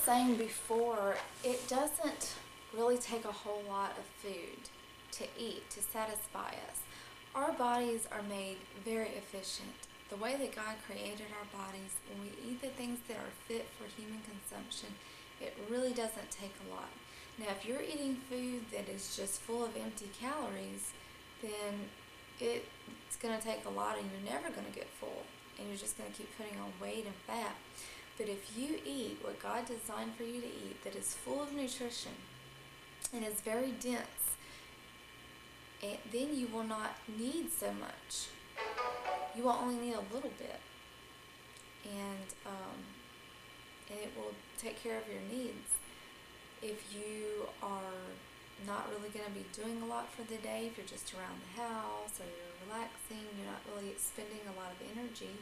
saying before, it doesn't really take a whole lot of food to eat to satisfy us. Our bodies are made very efficient. The way that God created our bodies, when we eat the things that are fit for human consumption, it really doesn't take a lot. Now, if you're eating food that is just full of empty calories, then it's going to take a lot and you're never going to get full. And you're just going to keep putting on weight and fat. But if you eat what God designed for you to eat that is full of nutrition and is very dense, then you will not need so much. You will only need a little bit. And it will take care of your needs. If you are not really going to be doing a lot for the day, if you're just around the house or you're relaxing, you're not really spending a lot of energy,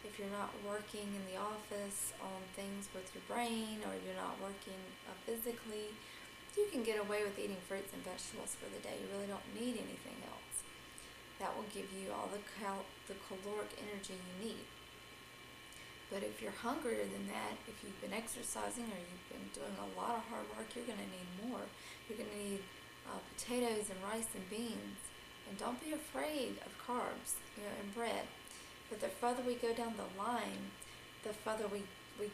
if you're not working in the office on things with your brain or you're not working physically, you can get away with eating fruits and vegetables for the day. You really don't need anything else. That will give you all the caloric energy you need. But if you're hungrier than that, if you've been exercising or you've been doing a lot of hard work, you're going to need more. You're going to need potatoes and rice and beans. And don't be afraid of carbs, and bread. But the further we go down the line, the further we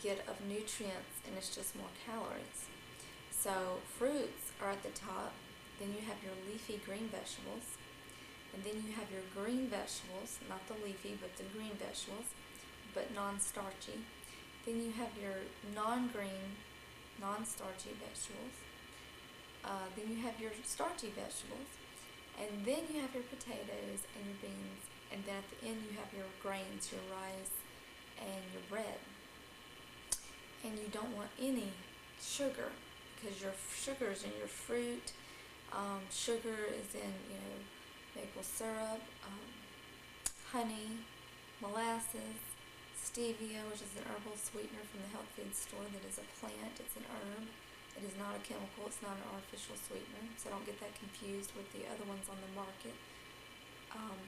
get of nutrients, and it's just more calories. So fruits are at the top. Then you have your leafy green vegetables. And then you have your green vegetables, not the leafy, but the green vegetables, but non-starchy. Then you have your non-green, non-starchy vegetables. Then you have your starchy vegetables. And then you have your potatoes and your beans. And then at the end you have your grains, your rice, and your bread. And you don't want any sugar, because your sugar is in your fruit. Sugar is in, maple syrup, honey, molasses, stevia, which is an herbal sweetener from the health food store that is a plant. It's an herb. It is not a chemical. It's not an artificial sweetener. So don't get that confused with the other ones on the market.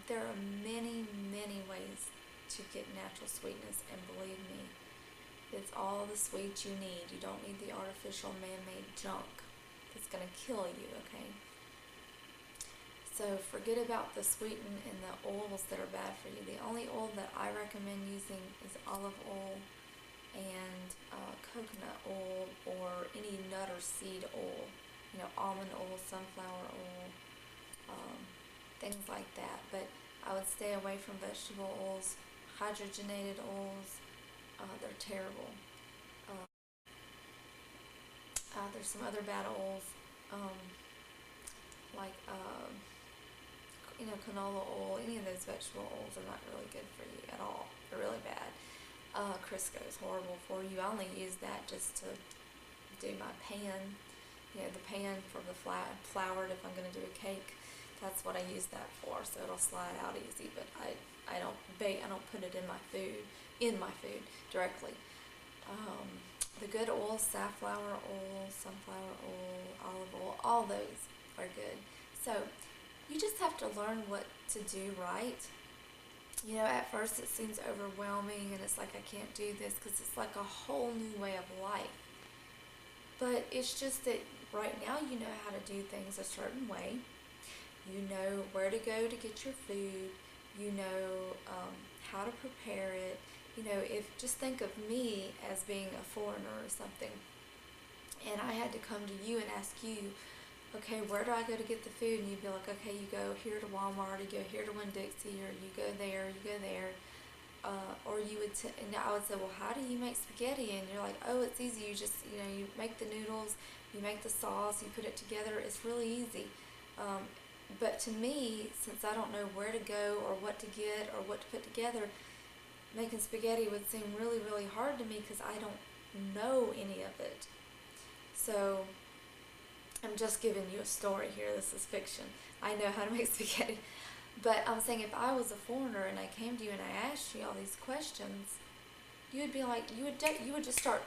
There are many, many ways to get natural sweetness, and believe me, it's all the sweet you need. You don't need the artificial man-made junk that's going to kill you, okay? So forget about the sweeten and the oils that are bad for you. The only oil that I recommend using is olive oil and coconut oil, or any nut or seed oil. Almond oil, sunflower oil, things like that. But I would stay away from vegetable oils, hydrogenated oils. They're terrible. There's some other bad oils, like canola oil. Any of those vegetable oils are not really good for you at all. They're really bad. Crisco is horrible for you. I only use that just to do my pan. The pan for the flour if I'm going to do a cake. That's what I use that for, so it'll slide out easy. But I don't bake. I don't put it in my food directly. The good oils, safflower oil, sunflower oil, olive oil, all those are good. So you just have to learn what to do right. At first it seems overwhelming and it's like I can't do this, because it's like a whole new way of life. But it's just that right now you know how to do things a certain way. You know where to go to get your food. You know how to prepare it. Just think of me as being a foreigner or something, and I had to come to you and ask you, okay, where do I go to get the food? And you'd be like, okay, you go here to Walmart, you go here to Winn-Dixie, or you go there, or you would, and I would say, well, how do you make spaghetti? And you're like, oh, it's easy. You just, you make the noodles, you make the sauce, you put it together. It's really easy. But to me, since I don't know where to go or what to get or what to put together, making spaghetti would seem really, really hard to me, because I don't know any of it. So I'm just giving you a story here. This is fiction. I know how to make spaghetti. But I'm saying, if I was a foreigner and I came to you and I asked you all these questions, you would be like, you would just start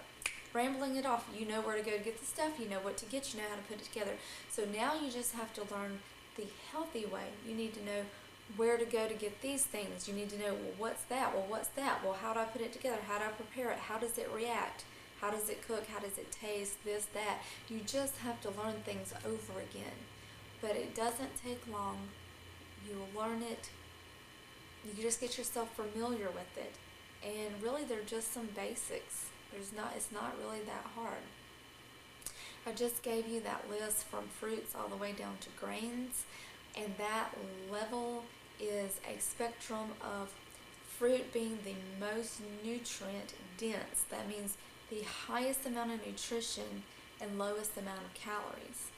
rambling it off. You know where to go to get the stuff. You know what to get. You know how to put it together. So now you just have to learn the healthy way. You need to know where to go to get these things. You need to know, well, what's that? Well, what's that? Well, how do I put it together? How do I prepare it? How does it react? how does it cook, how does it taste, this, that. You just have to learn things over again. But it doesn't take long. You will learn it. You just get yourself familiar with it. And really they're just some basics. It's not really that hard. I just gave you that list from fruits all the way down to grains, and that level is a spectrum of fruit being the most nutrient dense. That means the highest amount of nutrition and lowest amount of calories.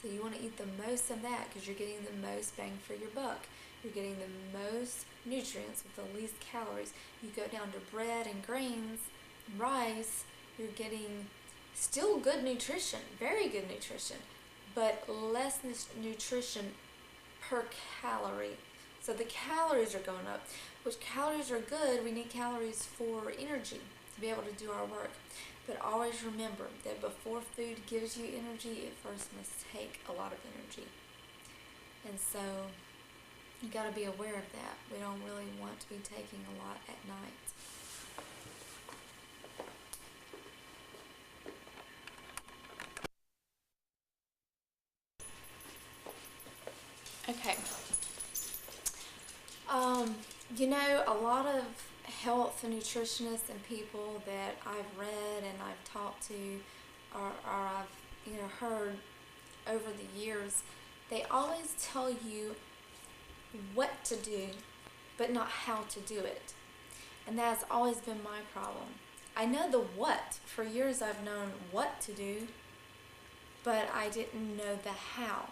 So you want to eat the most of that because you're getting the most bang for your buck. You're getting the most nutrients with the least calories. You go down to bread and grains, rice, you're getting still good nutrition, very good nutrition, but less nutrition per calorie. So the calories are going up, which calories are good. We need calories for energy to be able to do our work. But always remember that before food gives you energy, it first must take a lot of energy. And so you got to be aware of that. We don't really want to be taking a lot at night. Okay. A lot of health and nutritionists and people that I've read and I've talked to or I've heard over the years, they always tell you what to do, but not how to do it. And that's always been my problem. I know the what. For years I've known what to do, but I didn't know the how.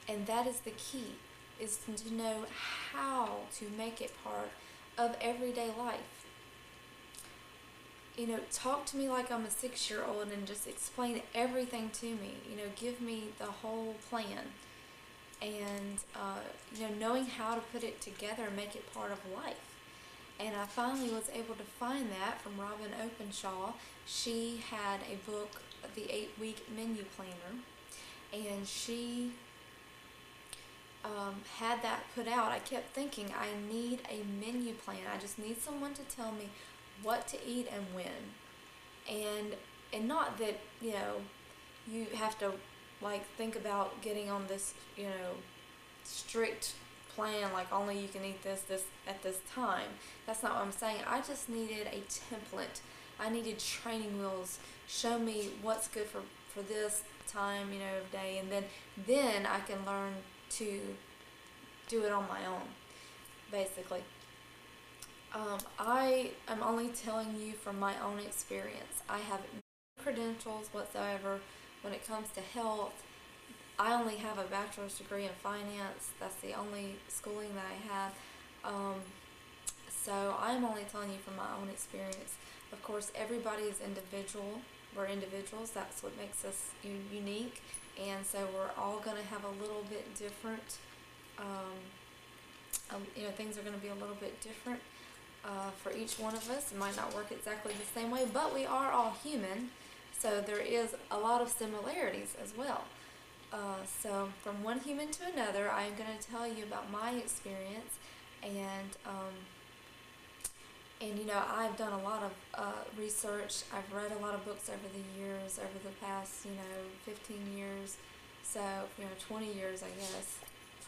And that is the key, is to know how to make it part of everyday life. Talk to me like I'm a 6-year-old and just explain everything to me. Give me the whole plan. And, knowing how to put it together and make it part of life. And I finally was able to find that from Robin Openshaw. She had a book, The 8-Week Menu Planner, and she had that put out. I kept thinking, I need a menu plan. I just need someone to tell me what to eat and when. And not that, you have to think about getting on this, strict plan, like only you can eat this at this time. That's not what I'm saying. I just needed a template. I needed training wheels. Show me what's good for this time, of day, and then I can learn to do it on my own, basically. I am only telling you from my own experience. I have no credentials whatsoever when it comes to health. I only have a bachelor's degree in finance. That's the only schooling that I have. So I'm only telling you from my own experience. Of course, everybody is individual. We're individuals. That's what makes us unique. And so we're all going to have a little bit different, things are going to be a little bit different for each one of us. It might not work exactly the same way, but we are all human. So there is a lot of similarities as well. So from one human to another, I'm going to tell you about my experience, and I've done a lot of research. I've read a lot of books over the years, over the past 15 years, so 20 years, I guess,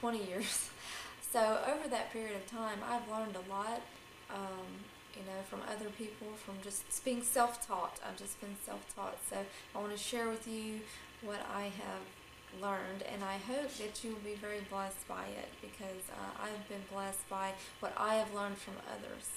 20 years. So over that period of time, I've learned a lot, from other people, from just being self-taught. I've just been self-taught. So I want to share with you what I have learned, and I hope that you will be very blessed by it, because I've been blessed by what I have learned from others.